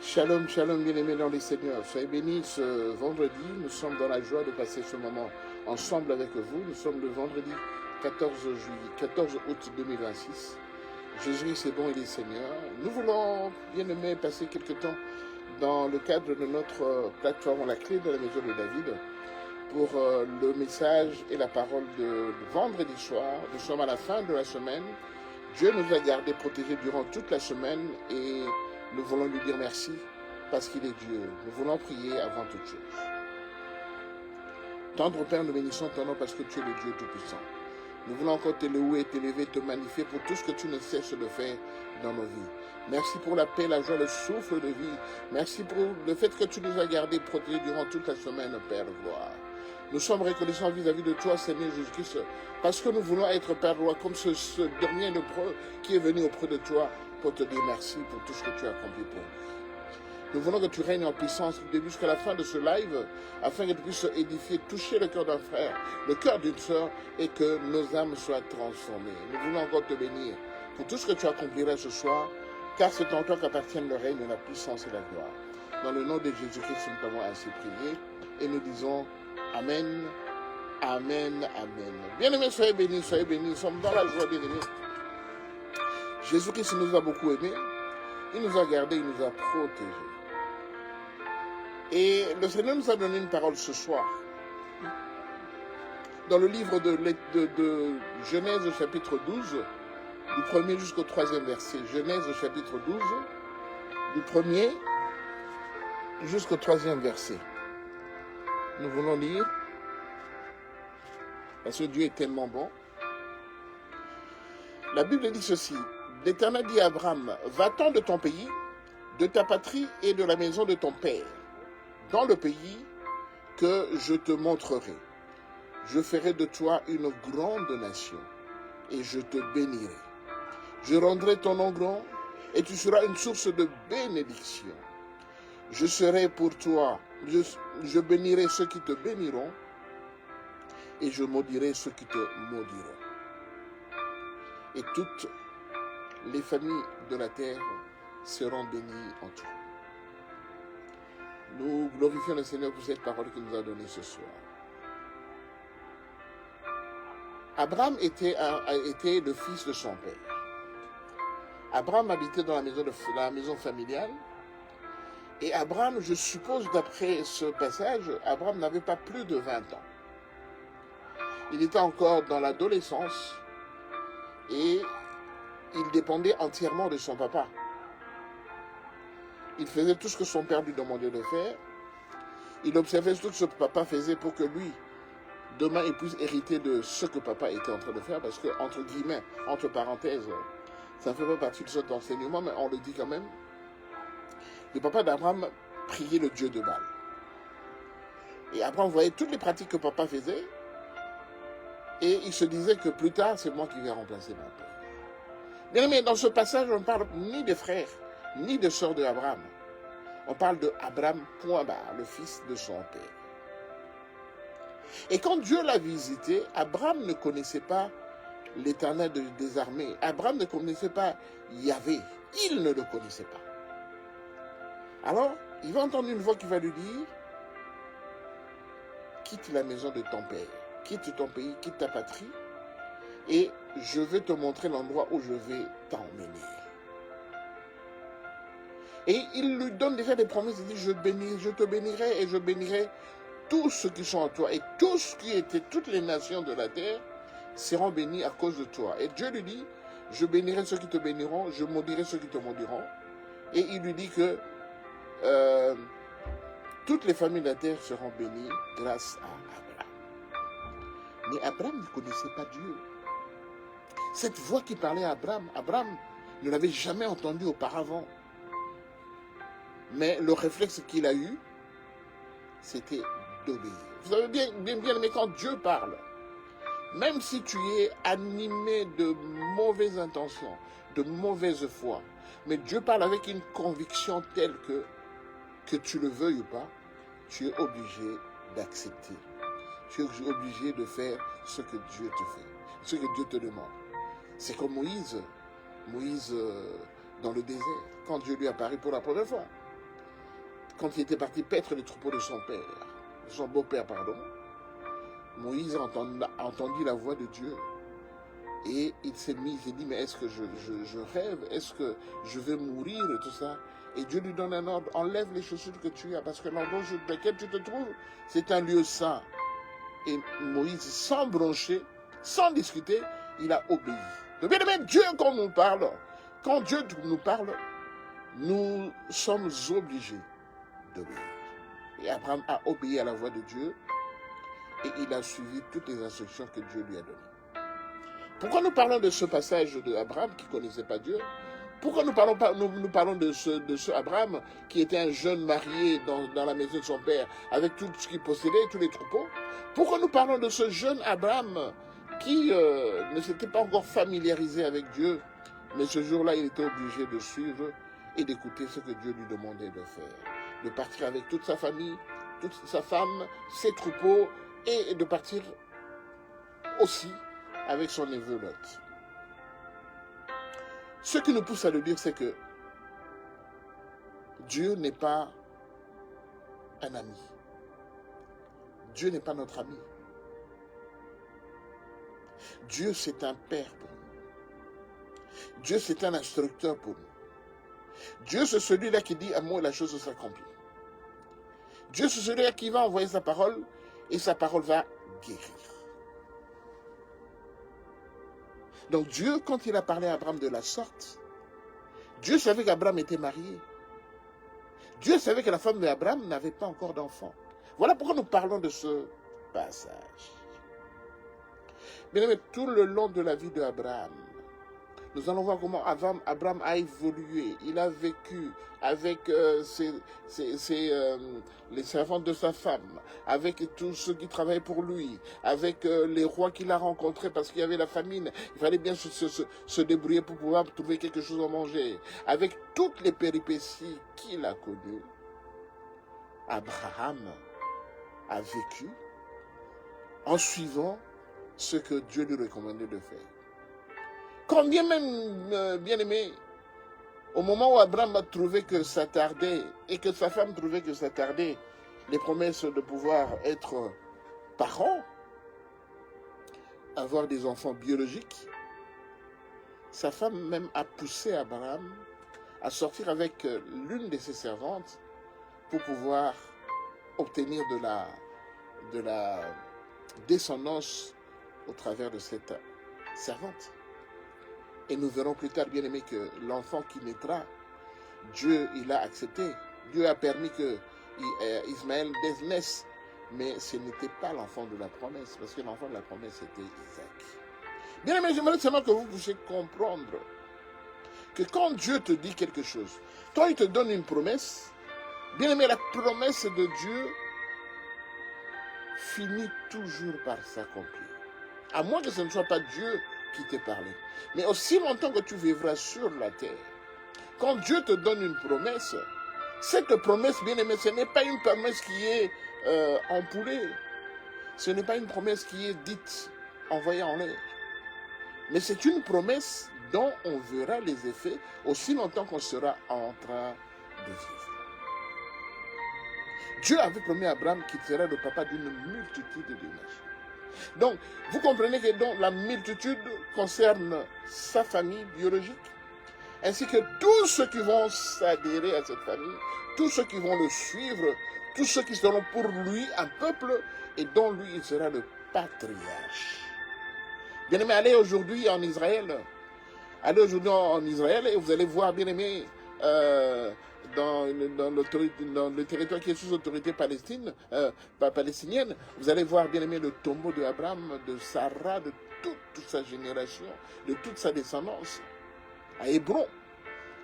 Shalom, shalom, bien-aimés dans les Seigneurs. Soyez bénis ce vendredi. Nous sommes dans la joie de passer ce moment ensemble avec vous. Nous sommes le vendredi 14 août 2026. Jésus est bon, il est Seigneur. Nous voulons, bien-aimés, passer quelques temps dans le cadre de notre plateforme La Clé de la Maison de David pour le message et la parole de vendredi soir. Nous sommes à la fin de la semaine. Dieu nous a gardés protégés durant toute la semaine et nous voulons lui dire merci parce qu'il est Dieu. Nous voulons prier avant toute chose. Tendre Père, nous bénissons ton nom parce que tu es le Dieu Tout-Puissant. Nous voulons encore te louer, t'élever, te magnifier pour tout ce que tu ne cesses de faire dans nos vies. Merci pour la paix, la joie, le souffle de vie. Merci pour le fait que tu nous as gardés protégés durant toute la semaine, Père de gloire. Nous sommes reconnaissants vis-à-vis de toi, Seigneur Jésus-Christ, parce que nous voulons être, Père de gloire, comme ce dernier lépreux qui est venu auprès de toi pour te dire merci pour tout ce que tu as accompli pour nous. Nous voulons que tu règnes en puissance du début jusqu'à la fin de ce live, afin que tu puisses édifier, toucher le cœur d'un frère, le cœur d'une sœur, et que nos âmes soient transformées. Nous voulons encore te bénir pour tout ce que tu accompliras ce soir, car c'est en toi qu'appartiennent le règne, la puissance et la gloire. Dans le nom de Jésus-Christ, nous avons ainsi prié, et nous disons Amen, Amen, Amen. Bien-aimés, soyez bénis, nous sommes dans la joie, bien-aimés. Jésus-Christ nous a beaucoup aimés, il nous a gardés, il nous a protégés. Et le Seigneur nous a donné une parole ce soir. Dans le livre de Genèse chapitre 12, du 1er jusqu'au 3e verset. Genèse chapitre 12, du 1er jusqu'au 3e verset. Nous voulons lire, parce que Dieu est tellement bon. La Bible dit ceci. L'Éternel dit à Abraham, va-t'en de ton pays, de ta patrie et de la maison de ton père, dans le pays que je te montrerai. Je ferai de toi une grande nation, et je te bénirai. Je rendrai ton nom grand, et tu seras une source de bénédiction. Je serai pour toi, je bénirai ceux qui te béniront, et je maudirai ceux qui te maudiront. Et toutes les familles de la terre seront bénies en toi. Nous glorifions le Seigneur pour cette parole qu'il nous a donnée ce soir. Abraham était le fils de son père. Abraham habitait dans la maison familiale. Et Abraham, je suppose d'après ce passage, Abraham n'avait pas plus de 20 ans. Il était encore dans l'adolescence et il dépendait entièrement de son papa. Il faisait tout ce que son père lui demandait de faire. Il observait tout ce que papa faisait pour que lui, demain, il puisse hériter de ce que papa était en train de faire. Parce que, entre guillemets, entre parenthèses, ça ne fait pas partie de cet enseignement, mais on le dit quand même. Le papa d'Abraham priait le Dieu de Baal. Et Abraham voyait toutes les pratiques que papa faisait. Et il se disait que plus tard, c'est moi qui vais remplacer mon père. Bien aimé, dans ce passage, on ne parle ni de frères, ni de sœurs d'Abraham. On parle de Abraham, point barre, le fils de son père. Et quand Dieu l'a visité, Abraham ne connaissait pas l'Éternel des armées. Abraham ne connaissait pas Yahvé. Il ne le connaissait pas. Alors, il va entendre une voix qui va lui dire, quitte la maison de ton père, quitte ton pays, quitte ta patrie, et je vais te montrer l'endroit où je vais t'emmener. Et il lui donne déjà des promesses, il dit, je te bénirai et je bénirai tous ceux qui sont en toi. Et tous qui étaient, toutes les nations de la terre seront bénis à cause de toi. Et Dieu lui dit, je bénirai ceux qui te béniront, je maudirai ceux qui te maudiront. Et il lui dit que toutes les familles de la terre seront bénies grâce à Abraham. Mais Abraham ne connaissait pas Dieu. Cette voix qui parlait à Abraham, Abraham ne l'avait jamais entendue auparavant. Mais le réflexe qu'il a eu, c'était d'obéir. Vous savez bien aimé, quand Dieu parle, même si tu es animé de mauvaises intentions, de mauvaise foi, mais Dieu parle avec une conviction telle que tu le veuilles ou pas, tu es obligé d'accepter. Tu es obligé de faire ce que Dieu te fait, ce que Dieu te demande. C'est comme Moïse dans le désert, quand Dieu lui apparaît pour la première fois. quand il était parti paître les troupeaux de son père, de son beau-père, pardon, Moïse a entendu la voix de Dieu. Et il s'est mis, il s'est dit, mais est-ce que je rêve? Est-ce que je vais mourir et tout ça? Et Dieu lui donne un ordre, enlève les chaussures que tu as, parce que l'endroit dans lequel tu te trouves, c'est un lieu saint. Et Moïse, sans broncher, sans discuter, il a obéi. Donc bien aimé, Dieu, quand Dieu nous parle, nous sommes obligés d'obéir. Et Abraham a obéi à la voix de Dieu, et il a suivi toutes les instructions que Dieu lui a données. Pourquoi nous parlons de ce passage d'Abraham qui ne connaissait pas Dieu? Pourquoi nous parlons de ce Abraham qui était un jeune marié dans la maison de son père avec tout ce qu'il possédait, tous les troupeaux? Pourquoi nous parlons de ce jeune Abraham qui ne s'était pas encore familiarisé avec Dieu, mais ce jour-là, il était obligé de suivre et d'écouter ce que Dieu lui demandait de faire, de partir avec toute sa famille, toute sa femme, ses troupeaux, et de partir aussi avec son neveu Lot. Ce qui nous pousse à le dire, c'est que Dieu n'est pas un ami. Dieu n'est pas notre ami. Dieu, c'est un père pour nous. Dieu, c'est un instructeur pour nous. Dieu, c'est celui-là qui dit à moi la chose s'accomplit. Dieu, c'est celui-là qui va envoyer sa parole et sa parole va guérir. Donc Dieu, quand il a parlé à Abraham de la sorte, Dieu savait qu'Abraham était marié. Dieu savait que la femme d'Abraham n'avait pas encore d'enfant. Voilà pourquoi nous parlons de ce passage. Bien aimé, tout le long de la vie d'Abraham, nous allons voir comment Abraham a évolué. Il a vécu avec les servantes de sa femme, avec tous ceux qui travaillaient pour lui, avec les rois qu'il a rencontrés parce qu'il y avait la famine. Il fallait bien se débrouiller pour pouvoir trouver quelque chose à manger. Avec toutes les péripéties qu'il a connues, Abraham a vécu en suivant ce que Dieu lui recommandait de faire. Quand bien même, bien aimé, au moment où Abraham a trouvé que ça tardait, et que sa femme trouvait que ça tardait, les promesses de pouvoir être parents, avoir des enfants biologiques, sa femme même a poussé Abraham à sortir avec l'une de ses servantes pour pouvoir obtenir de la descendance au travers de cette servante. Et nous verrons plus tard, bien aimé, que l'enfant qui naîtra, Dieu, il a accepté. Dieu a permis que Ismaël naisse. Mais ce n'était pas l'enfant de la promesse, parce que l'enfant de la promesse était Isaac. Bien aimé, j'aimerais seulement que vous puissiez comprendre que quand Dieu te dit quelque chose, quand il te donne une promesse, bien aimé, la promesse de Dieu finit toujours par s'accomplir. À moins que ce ne soit pas Dieu qui t'ait parlé. Mais aussi longtemps que tu vivras sur la terre, quand Dieu te donne une promesse, cette promesse, bien aimé, ce n'est pas une promesse qui est empoulée. Ce n'est pas une promesse qui est dite, envoyée en l'air. Mais c'est une promesse dont on verra les effets aussi longtemps qu'on sera en train de vivre. Dieu avait promis à Abraham qu'il serait le papa d'une multitude de nations. Donc, vous comprenez que donc, la multitude concerne sa famille biologique, ainsi que tous ceux qui vont s'adhérer à cette famille, tous ceux qui vont le suivre, tous ceux qui seront pour lui un peuple, et dont lui, il sera le patriarche. Bien aimé, allez aujourd'hui en Israël, et vous allez voir, bien aimé, dans le territoire qui est sous autorité palestinienne, vous allez voir, bien aimé, le tombeau d'Abraham, de Sarah, de toute sa génération, de toute sa descendance, à Hébron.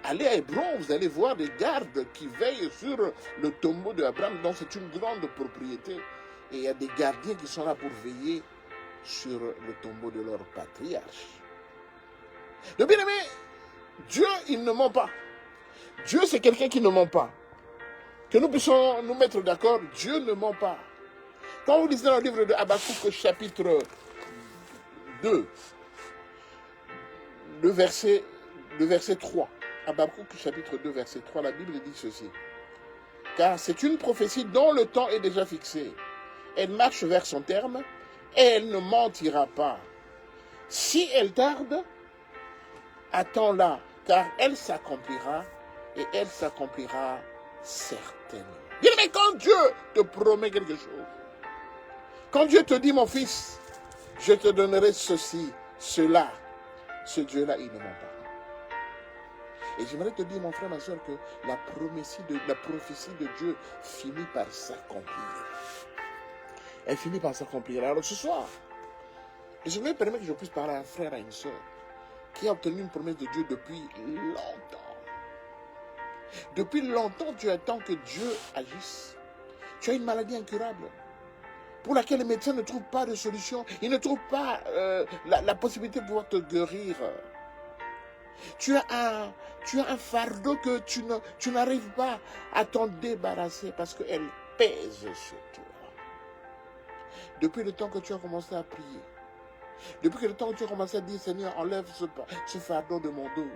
Allez à Hébron, vous allez voir des gardes qui veillent sur le tombeau d'Abraham, donc c'est une grande propriété. Et il y a des gardiens qui sont là pour veiller sur le tombeau de leur patriarche. Donc bien aimé, Dieu, il ne ment pas. Dieu, c'est quelqu'un qui ne ment pas. Que nous puissions nous mettre d'accord, Dieu ne ment pas. Quand vous lisez dans le livre de Habakkuk, chapitre 2, le verset 3, Habakkuk, chapitre 2, verset 3, la Bible dit ceci. car c'est une prophétie dont le temps est déjà fixé. Elle marche vers son terme et elle ne mentira pas. Si elle tarde, attends-la, car elle s'accomplira et elle s'accomplira certainement. Bien aimé, quand Dieu te promet quelque chose, quand Dieu te dit, mon fils, je te donnerai ceci, cela, ce Dieu-là, il ne ment pas. Et j'aimerais te dire, mon frère, ma soeur, que la prophétie de Dieu finit par s'accomplir. Elle finit par s'accomplir. Alors ce soir, je me permets que je puisse parler à un frère, à une soeur, qui a obtenu une promesse de Dieu depuis longtemps. Depuis longtemps, tu attends que Dieu agisse. Tu as une maladie incurable pour laquelle les médecins ne trouvent pas de solution. Ils ne trouvent pas la possibilité de pouvoir te guérir. Tu as un fardeau que tu n'arrives pas à t'en débarrasser parce qu'elle pèse sur toi. Depuis le temps que tu as commencé à prier, depuis le temps que tu as commencé à dire, Seigneur, enlève ce fardeau de mon dos.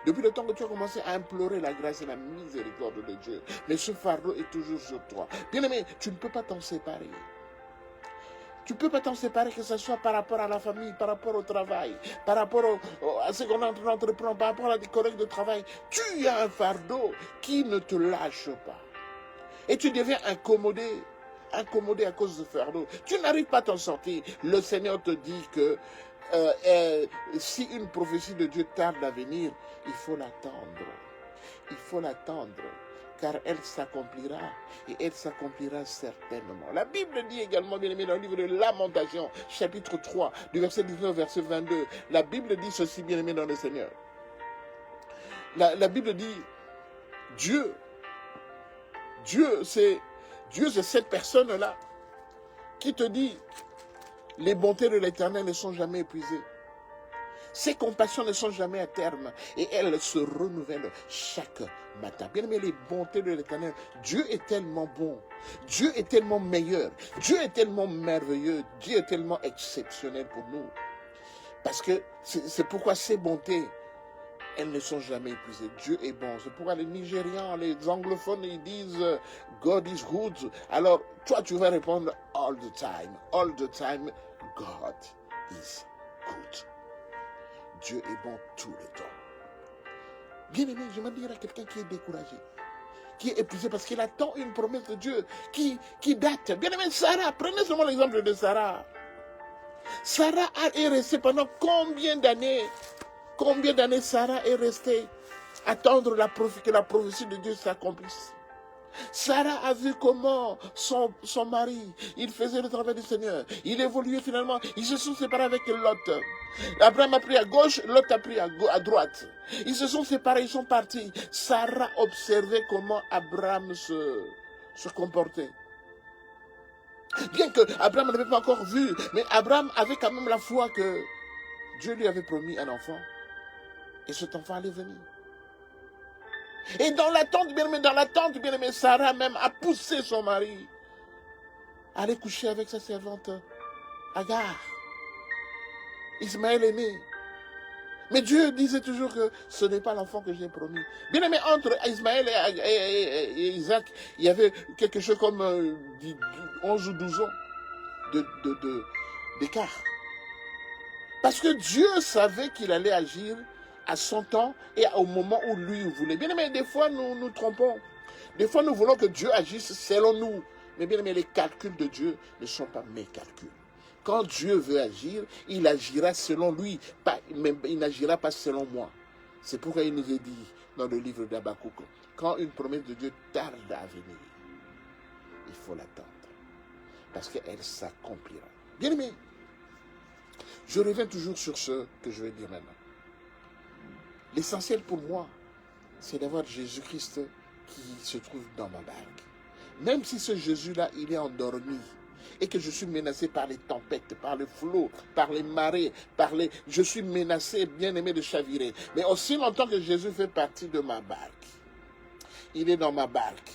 Depuis le temps que tu as commencé à implorer la grâce et la miséricorde de Dieu, mais ce fardeau est toujours sur toi. Bien-aimé, tu ne peux pas t'en séparer. Tu ne peux pas t'en séparer, que ce soit par rapport à la famille, par rapport au travail, par rapport à ce qu'on est en train d'entreprendre, par rapport à des collègues de travail. Tu as un fardeau qui ne te lâche pas. Et tu deviens incommodé à cause de ce fardeau. Tu n'arrives pas à t'en sortir. Le Seigneur te dit que si une prophétie de Dieu tarde à venir, il faut l'attendre. Il faut l'attendre, car elle s'accomplira, et elle s'accomplira certainement. La Bible dit également, bien aimé, dans le livre de Lamentation, chapitre 3, du verset 19, verset 22, la Bible dit ceci, bien aimé dans le Seigneur. La Bible dit, Dieu, c'est cette personne-là qui te dit, les bontés de l'Éternel ne sont jamais épuisées. Ses compassions ne sont jamais à terme et elles se renouvellent chaque matin. Bien aimé, les bontés de l'Éternel, Dieu est tellement bon, Dieu est tellement meilleur, Dieu est tellement merveilleux, Dieu est tellement exceptionnel pour nous. Parce que c'est pourquoi ces bontés, elles ne sont jamais épuisées. Dieu est bon. C'est pourquoi les Nigérians, les anglophones, ils disent God is good. Alors, toi, tu vas répondre all the time. All the time, God is good. Dieu est bon tout le temps. Bien aimé, je me dire à quelqu'un qui est découragé, qui est épuisé parce qu'il attend une promesse de Dieu qui date. Bien aimé, Sarah, prenez seulement l'exemple de Sarah. Sarah est restée pendant combien d'années? Combien d'années Sarah est restée attendre que la prophétie de Dieu s'accomplisse? Sarah a vu comment son mari, il faisait le travail du Seigneur. Il évoluait finalement. Ils se sont séparés avec Lot. Abraham a pris à gauche, Lot a pris à droite. Ils se sont séparés, ils sont partis. Sarah observait comment Abraham se comportait. Bien que Abraham n'avait pas encore vu, mais Abraham avait quand même la foi que Dieu lui avait promis un enfant. Et cet enfant allait venir. Et dans l'attente, bien aimé, Sarah même a poussé son mari à aller coucher avec sa servante Agar. Ismaël est né. Mais Dieu disait toujours que ce n'est pas l'enfant que j'ai promis. Bien aimé, entre Ismaël et Isaac, il y avait quelque chose comme 11 ou 12 ans d'écart. Parce que Dieu savait qu'il allait agir à son temps et au moment où lui voulait. Bien aimé, des fois nous nous trompons. Des fois nous voulons que Dieu agisse selon nous. Mais bien aimé, les calculs de Dieu ne sont pas mes calculs. Quand Dieu veut agir, il agira selon lui, mais il n'agira pas selon moi. C'est pourquoi il nous est dit dans le livre d'Habakkuk, quand une promesse de Dieu tarde à venir, il faut l'attendre. Parce qu'elle s'accomplira. Bien aimé, je reviens toujours sur ce que je vais dire maintenant. L'essentiel pour moi, c'est d'avoir Jésus-Christ qui se trouve dans ma barque. Même si ce Jésus-là, il est endormi et que je suis menacé par les tempêtes, par les flots, par les marées, je suis menacé, bien aimé, de chavirer. Mais aussi longtemps que Jésus fait partie de ma barque, il est dans ma barque,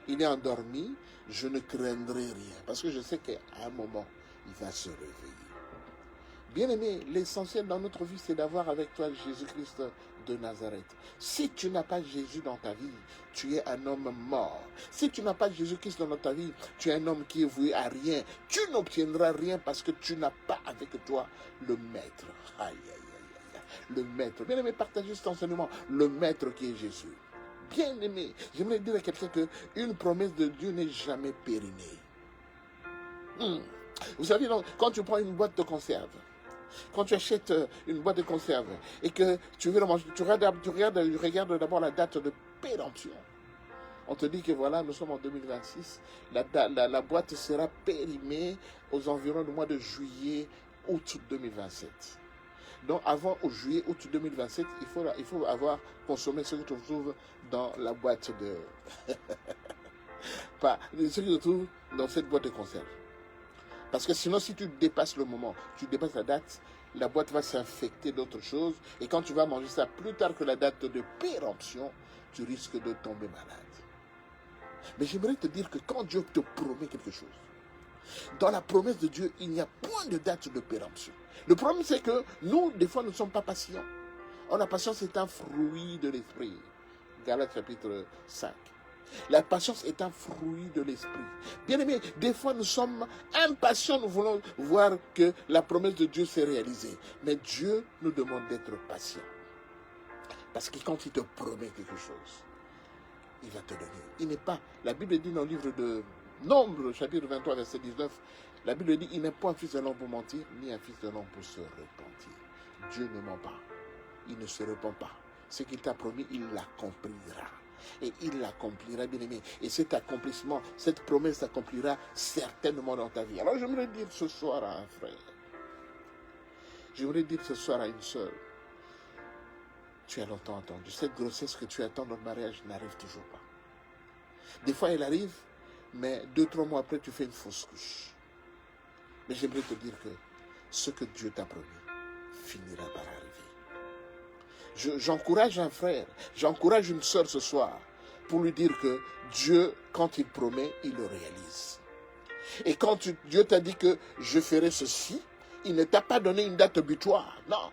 il est endormi, je ne craindrai rien. Parce que je sais qu'à un moment, il va se réveiller. Bien-aimé, l'essentiel dans notre vie, c'est d'avoir avec toi Jésus-Christ de Nazareth. Si tu n'as pas Jésus dans ta vie, tu es un homme mort. Si tu n'as pas Jésus-Christ dans ta vie, tu es un homme qui est voué à rien. Tu n'obtiendras rien parce que tu n'as pas avec toi le Maître. Aïe, aïe, aïe, aïe. Le Maître. Bien aimé, partagez cet enseignement. Le Maître qui est Jésus. Bien aimé, j'aimerais dire à quelqu'un qu'une promesse de Dieu n'est jamais périmée. Vous savez, quand tu prends une boîte de conserve, quand tu achètes une boîte de conserve et que tu veux la manger, tu regardes d'abord la date de péremption. On te dit que voilà, nous sommes en 2026, la boîte sera périmée aux environs du mois de juillet, août 2027. Donc avant au juillet, août 2027, il faut avoir consommé ce que tu trouves dans la boîte de... ce que tu trouves dans cette boîte de conserve. Parce que sinon, si tu dépasses le moment, tu dépasses la date, la boîte va s'infecter d'autres choses. Et quand tu vas manger ça plus tard que la date de péremption, tu risques de tomber malade. Mais j'aimerais te dire que quand Dieu te promet quelque chose, dans la promesse de Dieu, il n'y a point de date de péremption. Le problème, c'est que nous, des fois, nous ne sommes pas patients. Or, la patience est un fruit de l'esprit. Galates chapitre 5. La patience est un fruit de l'esprit. Bien aimé, des fois nous sommes impatients, nous voulons voir que la promesse de Dieu s'est réalisée. Mais Dieu nous demande d'être patients. Parce que quand il te promet quelque chose, il va te donner. Il n'est pas, la Bible dit dans le livre de Nombre, chapitre 23, verset 19, la Bible dit, il n'est pas un fils de l'homme pour mentir, ni un fils de l'homme pour se repentir. Dieu ne ment pas. Il ne se repent pas. Ce qu'il t'a promis, il l'accomplira. Et il l'accomplira, bien aimé. Et cet accomplissement, cette promesse s'accomplira certainement dans ta vie. Alors j'aimerais dire ce soir à un frère, j'aimerais dire ce soir à une sœur, tu as longtemps attendu. Cette grossesse que tu attends dans le mariage n'arrive toujours pas. Des fois elle arrive, mais 2-3 mois après tu fais une fausse couche. Mais j'aimerais te dire que ce que Dieu t'a promis finira par arriver. J'encourage un frère, j'encourage une sœur ce soir pour lui dire que Dieu, quand il promet, il le réalise. Et quand Dieu t'a dit que je ferai ceci, il ne t'a pas donné une date butoir. Non.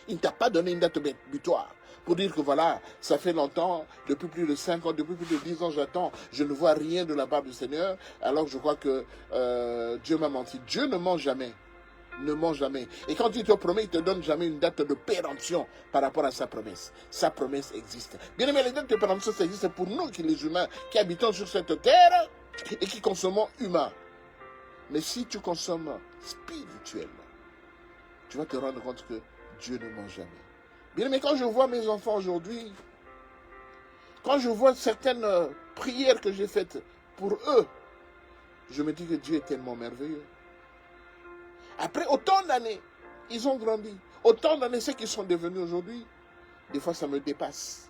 Il ne t'a pas donné une date butoir pour dire que voilà, ça fait longtemps, depuis plus de 5 ans, depuis plus de 10 ans, j'attends, je ne vois rien de la part du Seigneur, alors je crois que Dieu m'a menti. Dieu ne ment jamais. Ne ment jamais. Et quand il te promet, il ne te donne jamais une date de péremption par rapport à sa promesse. Sa promesse existe. Bien aimé, les dates de péremption, ça existe pour nous, qui les humains, qui habitons sur cette terre et qui consommons humain. Mais si tu consommes spirituellement, tu vas te rendre compte que Dieu ne ment jamais. Bien aimé, quand je vois mes enfants aujourd'hui, quand je vois certaines prières que j'ai faites pour eux, je me dis que Dieu est tellement merveilleux. Après autant d'années, ils ont grandi. Autant d'années, ce qu'ils sont devenus aujourd'hui, des fois ça me dépasse.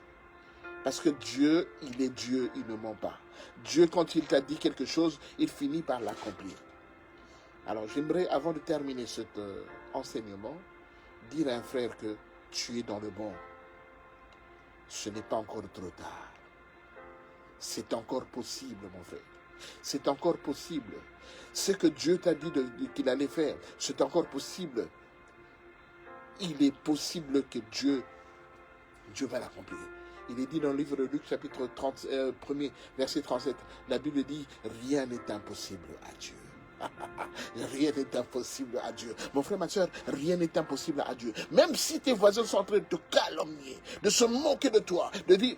Parce que Dieu, il est Dieu, il ne ment pas. Dieu, quand il t'a dit quelque chose, il finit par l'accomplir. Alors j'aimerais, avant de terminer cet enseignement, dire à un frère que tu es dans le bon. Ce n'est pas encore trop tard. C'est encore possible, mon frère. C'est encore possible. Ce que Dieu t'a dit qu'il allait faire, c'est encore possible. Il est possible que Dieu va l'accomplir. Il est dit dans le livre de Luc, chapitre 1er, verset 37, la Bible dit, rien n'est impossible à Dieu. Rien n'est impossible à Dieu. Mon frère, ma soeur, rien n'est impossible à Dieu. Même si tes voisins sont en train de te calomnier, de se moquer de toi, de dire,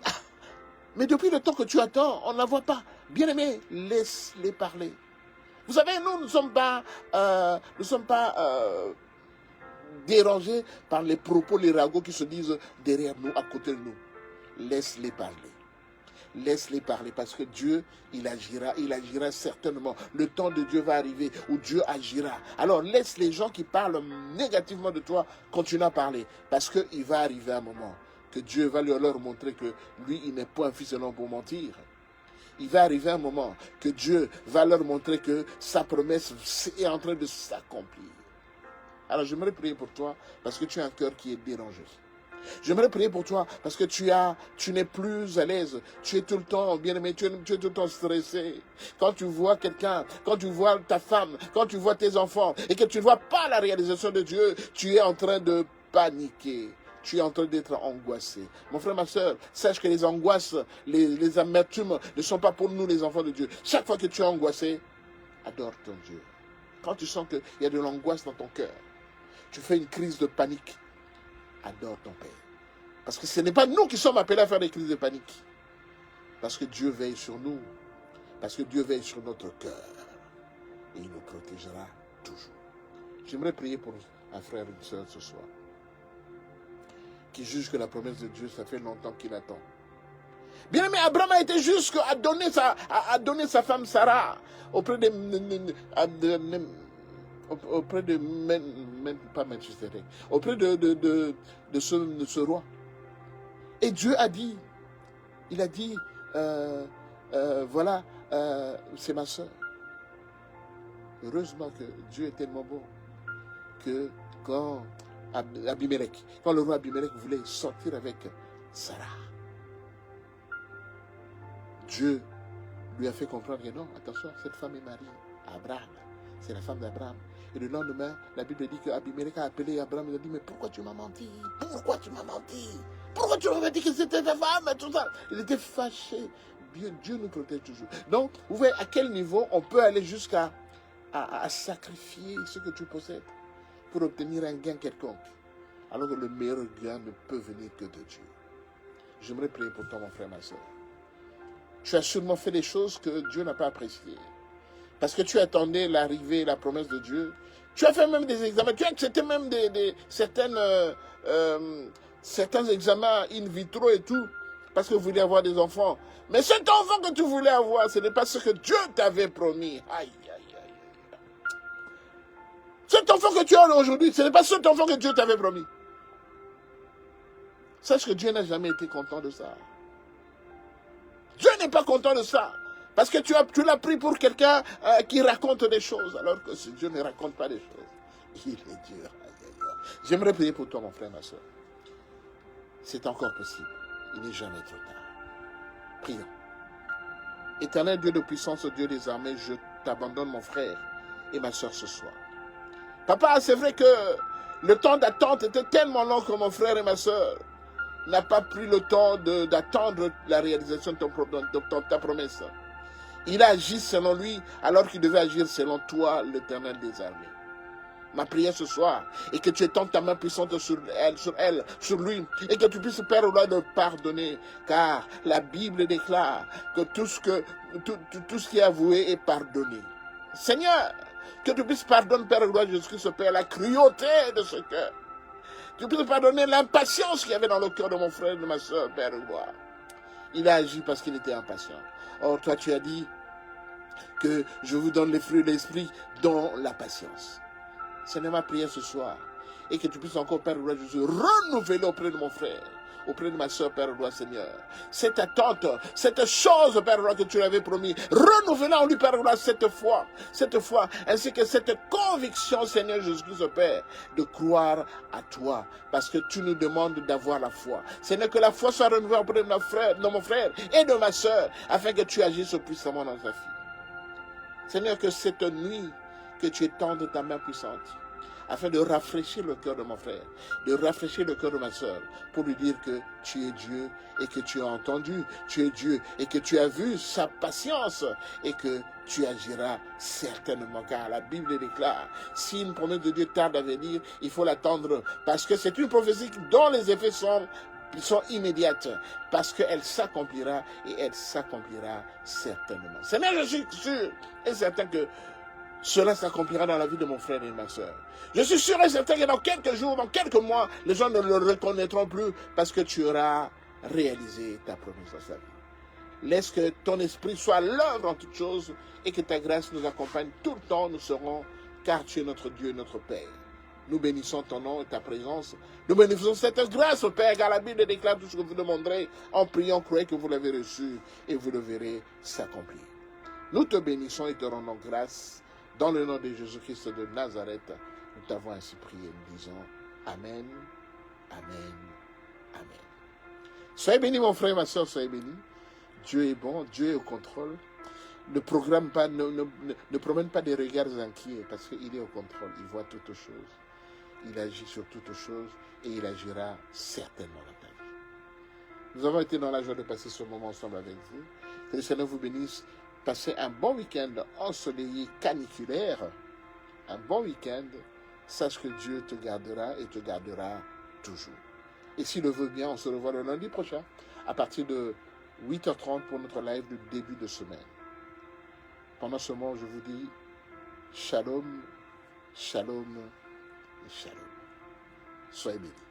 mais depuis le temps que tu attends, on ne la voit pas. Bien aimé, laisse-les parler. Vous savez, nous ne sommes pas, dérangés par les propos, les ragots qui se disent derrière nous, à côté de nous. Laisse-les parler. Laisse-les parler parce que Dieu, il agira certainement. Le temps de Dieu va arriver où Dieu agira. Alors laisse les gens qui parlent négativement de toi continuer à parler parce qu'il va arriver un moment que Dieu va leur montrer que lui, il n'est pas un fils de l'homme pour mentir. Il va arriver un moment que Dieu va leur montrer que sa promesse est en train de s'accomplir. Alors j'aimerais prier pour toi parce que tu as un cœur qui est dérangé. J'aimerais prier pour toi parce que tu n'es plus à l'aise. Tu es tout le temps, bien aimé, tu es tout le temps stressé. Quand tu vois quelqu'un, quand tu vois ta femme, quand tu vois tes enfants et que tu ne vois pas la réalisation de Dieu, tu es en train de paniquer. tu es en train d'être angoissé. Mon frère, ma soeur, sache que les angoisses, les amertumes ne sont pas pour nous les enfants de Dieu. Chaque fois que tu es angoissé, adore ton Dieu. Quand tu sens qu'il y a de l'angoisse dans ton cœur, tu fais une crise de panique, adore ton Père. Parce que ce n'est pas nous qui sommes appelés à faire des crises de panique. Parce que Dieu veille sur nous. Parce que Dieu veille sur notre cœur. Et il nous protégera toujours. J'aimerais prier pour un frère et une soeur ce soir, qui juge que la promesse de Dieu, ça fait longtemps qu'il attend. Bien aimé, Abraham a été juste à donner sa femme Sarah auprès de pas Manchester, auprès de ce roi. Et Dieu a dit, il a dit, voilà, c'est ma soeur. Heureusement que Dieu est tellement bon que quand le roi Abimelech voulait sortir avec Sarah, Dieu lui a fait comprendre que non, attention, cette femme est mariée à Abraham. C'est la femme d'Abraham. Et le lendemain, la Bible dit qu'Abimelech a appelé Abraham et a dit, mais pourquoi tu m'as menti? Pourquoi tu m'as menti? Pourquoi tu m'as dit que c'était ta femme et tout ça? Il était fâché. Dieu nous protège toujours. Donc, vous voyez à quel niveau on peut aller jusqu'à sacrifier ce que tu possèdes pour obtenir un gain quelconque, alors que le meilleur gain ne peut venir que de Dieu. J'aimerais prier pour toi, mon frère, ma soeur. Tu as sûrement fait des choses que Dieu n'a pas appréciées. Parce que tu attendais l'arrivée, la promesse de Dieu. Tu as fait même des examens. Tu as accepté même certains examens in vitro et tout. Parce que vous vouliez avoir des enfants. Mais cet enfant que tu voulais avoir, ce n'est pas ce que Dieu t'avait promis. Aïe, aïe, aïe. Cet enfant que tu as aujourd'hui, ce n'est pas cet enfant que Dieu t'avait promis. Sache que Dieu n'a jamais été content de ça. Dieu n'est pas content de ça. Parce que tu l'as pris pour quelqu'un qui raconte des choses, alors que Dieu ne raconte pas des choses. Il est Dieu. J'aimerais prier pour toi, mon frère, ma soeur. C'est encore possible. Il n'est jamais trop tard. Prions. Éternel Dieu de puissance, Dieu des armées, je t'abandonne, mon frère et ma soeur, ce soir. Papa, c'est vrai que le temps d'attente était tellement long que mon frère et ma soeur n'a pas pris le temps d'attendre la réalisation de ta promesse. Il a agi selon lui, alors qu'il devait agir selon toi, l'Éternel des armées. Ma prière ce soir est que tu étendes ta main puissante sur sur lui, et que tu puisses, Père, le pardonner, car la Bible déclare que tout ce qui est avoué est pardonné. Seigneur, que tu puisses pardonner, Père, Jésus-Christ, Père, la cruauté de ce cœur. Tu puisses pardonner l'impatience qu'il y avait dans le cœur de mon frère et de ma soeur, Père, gloire. Il a agi parce qu'il était impatient. Or, toi, tu as dit que je vous donne les fruits de l'esprit, dont la patience. Seigneur, ma prière ce soir, et que tu puisses encore, Père, Jésus, renouveler auprès de mon frère, auprès de ma soeur, Père, Seigneur, cette attente, cette chose, Père, que tu l'avais promis, renouveler en lui, Père, cette foi, ainsi que cette conviction, Seigneur Jésus-Christ, Père, de croire à toi, parce que tu nous demandes d'avoir la foi. Seigneur, que la foi soit renouvelée auprès de mon frère et de ma soeur, afin que tu agisses puissamment dans sa fille. Seigneur, que cette nuit, que tu étendes ta main puissante, afin de rafraîchir le cœur de mon frère, de rafraîchir le cœur de ma soeur, pour lui dire que tu es Dieu et que tu as entendu, tu es Dieu et que tu as vu sa patience et que tu agiras certainement, car la Bible déclare, si une promesse de Dieu tarde à venir, il faut l'attendre, parce que c'est une prophétie dont les effets sont immédiates, parce qu'elle s'accomplira et elle s'accomplira certainement. Seigneur, je suis sûr et certain que cela s'accomplira dans la vie de mon frère et de ma soeur. Je suis sûr et certain que dans quelques jours, dans quelques mois, les gens ne le reconnaîtront plus parce que tu auras réalisé ta promesse dans sa vie. Laisse que ton esprit soit l'œuvre en toutes choses et que ta grâce nous accompagne tout le temps. Nous serons, car tu es notre Dieu et notre Père. Nous bénissons ton nom et ta présence. Nous bénissons cette grâce, Père, car la Bible déclare tout ce que vous demanderez en priant, croyez que vous l'avez reçu et vous le verrez s'accomplir. Nous te bénissons et te rendons grâce. Dans le nom de Jésus-Christ de Nazareth, nous t'avons ainsi prié. Nous disons Amen, Amen, Amen. Soyez bénis, mon frère et ma soeur, soyez bénis. Dieu est bon, Dieu est au contrôle. Ne promène pas des regards inquiets, parce qu'il est au contrôle, il voit toutes choses. il agit sur toutes choses et il agira certainement dans ta vie. Nous avons été dans la joie de passer ce moment ensemble avec vous. Que le Seigneur vous bénisse. Passez un bon week-end ensoleillé, caniculaire. Un bon week-end. Sache que Dieu te gardera et te gardera toujours. Et s'il le veut bien, on se revoit le lundi prochain à partir de 8h30 pour notre live de début de semaine. Pendant ce moment, je vous dis shalom, shalom et shalom. Soyez bénis.